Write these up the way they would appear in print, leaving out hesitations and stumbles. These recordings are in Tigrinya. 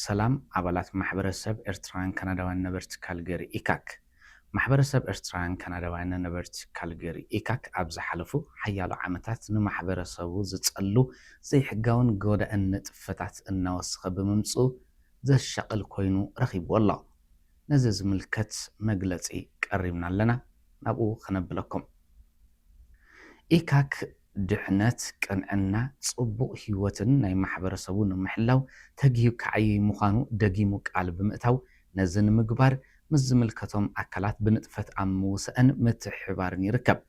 ሰላም አባላት ማህበረሰብ ኤርትራውያን ካናዳውያን ነበርቲ ካልገሪ ኢካክ ማህበረሰብ ኤርትራውያን ካናዳውያን ነበርቲ ካልገሪ ኢካክ ኣብ ዝሓለፉ ሓያሎ ዓመታት ንማሕበረሰቡ ዝጸሉ ዘይሕጋውን ጎዳእን ንጥፈታት እናወስኸ ብምምጽኡ ዘሻቅል ኮይኑ ረኺብዎ ኣሎ። ነዚ ዝምልከት መግለጺ ቀሪብና ኣለና ናብኡ ክነብለኩም። ኢካክ ድሕነት ቅንዕና ጽቡቕ ህይወትን ናይ ማሕበረሰቡ ንምሕላው ተግሂቡ ከዓይ ምዃኑ ደጊሙ ቃል ብምእታው ነዚ ንምግባር ምስ ዝምልከቶም ኣካላት ብንጥፈት ኣብ ምውስአን ምትሕብባርን ይርከብ።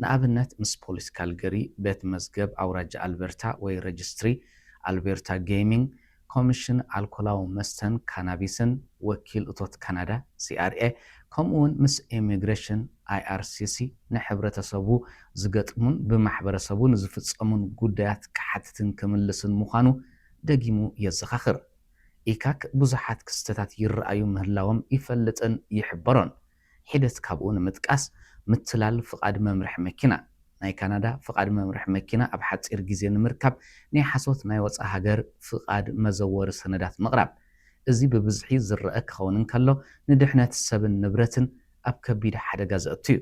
ንኣብነት ምስ ፖሊስ ካልገሪ ቤት መዝገብ ኣውራጃ ኣልበርታ ወይ ረጅስትሪ ኣልበርታ ጌሚንግ ኮሚሽን ኣልኮላዊ መስተን ካናቢስን ወኪል እቶት ካናዳ CRA ከምኡውን ምስ ኢሚግሬሽን IRCC ንሕብረተሰቡ ዝገጥሙን ብማሕበረሰቡን ዝፍጸሙን ጉዳያት ክሓትትን ክምልስን ምዃኑ ደጊሙ የዘኻኽር። ኢካክ ብዙሓት ክስተታት ይረኣዩ ምህላዎም ይፈልጥን ይሕበሮን። ሒደት ካብኡ ንምጥቃስ ምትላል ፍቓድ መምርሒ መኪና ናይ ካናዳ ፍቓድ መምርሒ መኪና ኣብ ሓፂር ግዜ ንምርካብ ናይ ሓሶት ናይ ወፃ ሃገር ፍቓድ መዘወሪ ሰነዳት ምቕራብ እዚ ብብዝሒ ዝረአ ክኸውን እንከሎ ንድሕነት ሰብን ንብረትን ኣብ ከቢድ ሓደጋ ዘእቱ እዩ።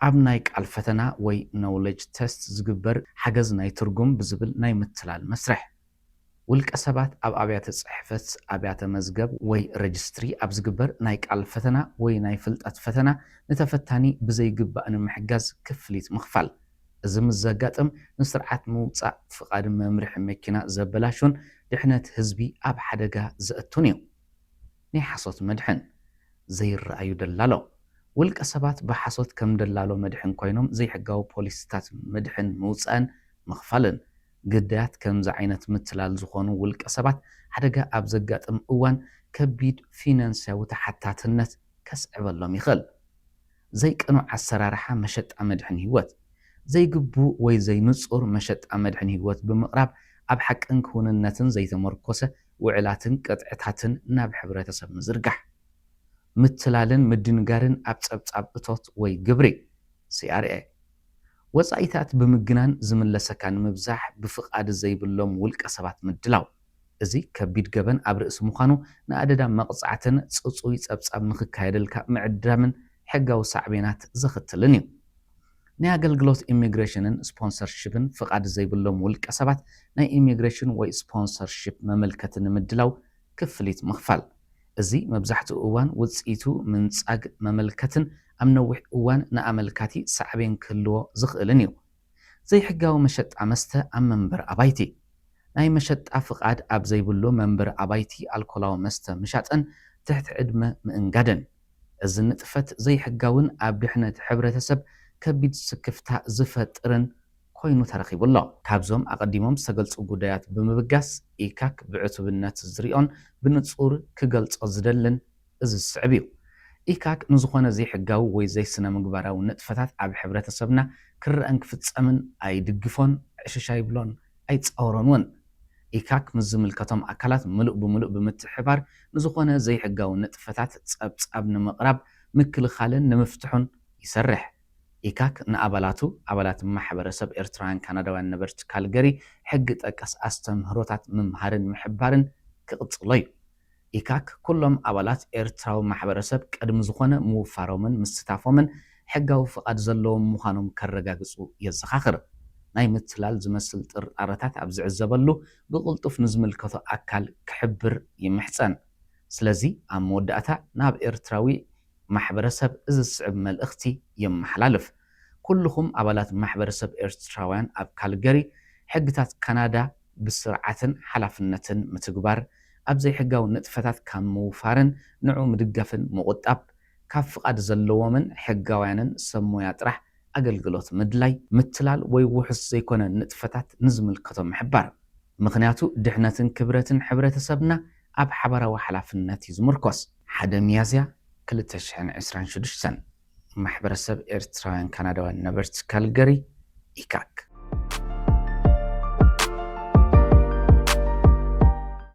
ኣብ ናይ ቃል ፈተና ወይ ኖውሌጅ ቴስት ዝግበር ሓገዝ ናይ ትርጉም ብዝብል ናይ ምትላል መስርሕ ውልቀ ሰባት ኣብ ኣብያተ ጽሕፈት ኣብያተ መዝገብ ወይ ረጅስትሪ ኣብ ዝግበር ናይ ቃል ፈተና ወይ ናይ ፍልጠት ፈተና ንተፈታኒ ብዘይግባእ ንምሕጋዝ ክፍሊት ምኽፋል እዚ ምስ ዘጋጥም ንስርዓት ምውፃእ ፍቓድ መምርሒ መኪና ዘበላሹን ድሕነት ህዝቢ ኣብ ሓደጋ ዘእቱን እዩ። ናይ ሓሶት መድሕን ዘይረኣዩ ደላሎ ውልቀ ሰባት ብሓሶት ከም ደላሎ መድሕን ኮይኖም ዘይሕጋዊ ፖሊስታት መድሕን ምውፃእን ምኽፋልን ግዳያት ከምዚ ዓይነት ምትላል ዝኾኑ ውልቀ ሰባት ሓደጋ ኣብ ዘጋጥም እዋን ከቢድ ፊናንስያዊ ተሓታትነት ከስዕበሎም ይኽእል። ዘይቅኑዕ ኣሰራርሓ መሸጣ መድሕን ህይወት ዘይግቡእ ወይ ዘይንጹር መሸጣ መድሕን ህይወት ብምቕራብ ኣብ ሓቅን ክውንነትን ዘይተመርኮሰ ውዕላትን ቅጥዕታትን ናብ ሕብረተሰብ ምዝርጋሕ ምትላልን ምድንጋርን ኣብ ጸብጻብ እቶት ወይ ግብሪ CRA ወፃኢታት ብምግናን ዝምለሰካ ንምብዛሕ ብፍቓድ ዘይብሎም ውልቀ ሰባት ምድላው እዚ ከቢድ ገበን ኣብ ርእሲ ምዃኑ ንኣደዳ መቕጻዕትን ጽጹይ ጸብጻብ ንኽካየደልካ ምዕዳምን ሕጋዊ ሳዕቤናት ዘኽትልን እዩ። ናይ ኣገልግሎት ኢሚግሬሽንን ስፖንሰርሽፕን ፍቓድ ዘይብሎም ውልቀ ሰባት ናይ ኢሚግሬሽን ወይ ስፖንሰርሽፕ መመልከቲ ንምድላው ክፍሊት ምኽፋል እዚ መብዛሕትኡ እዋን ውፅኢቱ ምንጻግ መመልከትን ኣብ ነዊሕ እዋን ንኣመልካቲ ሳዕቤን ክህልዎ ዝኽእልን እዩ። ዘይሕጋዊ መሸጣ መስተ ኣብ መንበር ኣባይቲ ናይ መሸጣ ፍቓድ ኣብ ዘይብሉ መንበር ኣባይቲ ኣልኮላዊ መስተ ምሻጥን ትሕቲ ዕድመ ምእንጋድን እዚ ንጥፈት ዘይሕጋውን ኣብ ድሕነት ሕብረተሰብ ከቢድ ስክፍታ ዝፈጥርን ኮይኑ ተረኺቡሎ። ካብዞም ኣቐዲሞም ዝተገልጹ ጉዳያት ብምብጋስ ኢካክ ብዕቱብነት ዝሪኦን ብንጹር ክገልጾ ዝደልን እዚ ዝስዕብ እዩ። ኢካክ ንዝኾነ ዘይሕጋዊ ወይ ዘይስነ ምግባራዊ ንጥፈታት ኣብ ሕብረተሰብና ክርአን ክፍጸምን ኣይድግፎን ዕሽሻ ይብሎን ኣይፃወሮን እውን። ኢካክ ምስ ዝምልከቶም ኣካላት ምሉእ ብምሉእ ብምትሕባር ንዝኾነ ዘይሕጋዊ ንጥፈታት ጸብጻብ ንምቕራብ ምክልኻልን ንምፍትሑን ይሰርሕ። ኢካክ ንኣባላቱ ኣባላት ማሕበረሰብ ኤርትራውያን ካናዳውያን ነበርቲ ካልገሪ ሕጊ ጠቀስ ኣስተምህሮታት ምምሃርን ምሕባርን ክቕጽሎ እዩ። ኢካክ ኩሎም ኣባላት ኤርትራዊ ማሕበረሰብ ቅድሚ ዝኾነ ምውፋሮምን ምስታፎምን ሕጋዊ ፍቓድ ዘለዎም ምዃኖም ከረጋግጹ የዘኻኽር። ናይ ምትላል ዝመስል ጥርጣረታት ኣብ ዝዕዘበሉ ብቕልጡፍ ንዝምልከቶ ኣካል ክሕብር ይምሕፀን። ስለዚ ኣብ መወዳእታ ናብ ኤርትራዊ ማሕበረሰብ እዚ ዝስዕብ መልእኽቲ የመሓላልፍ። ኩልኹም ኣባላት ማሕበረሰብ ኤርትራውያን ኣብ ካልገሪ ሕግታት ካናዳ ብስርዓትን ሓላፍነትን ምትግባር ኣብ ዘይሕጋዊ ንጥፈታት ካብ ምውፋርን ንዑ ምድጋፍን ምቑጣብ ካብ ፍቓድ ዘለዎምን ሕጋውያንን ሰብ ሞያ ጥራሕ ኣገልግሎት ምድላይ ምትላል ወይ ውሑስ ዘይኮነ ንጥፈታት ንዝምልከቶም ምሕባር ምክንያቱ ድሕነትን ክብረትን ሕብረተሰብና ኣብ ሓበራዊ ሓላፍነት እዩ ዝምርኮስ። 1 ሚያዝያ 2026 ማሕበረሰብ ኤርትራውያን ካናዳውያን ነበርቲ ካልገሪ ኢካክ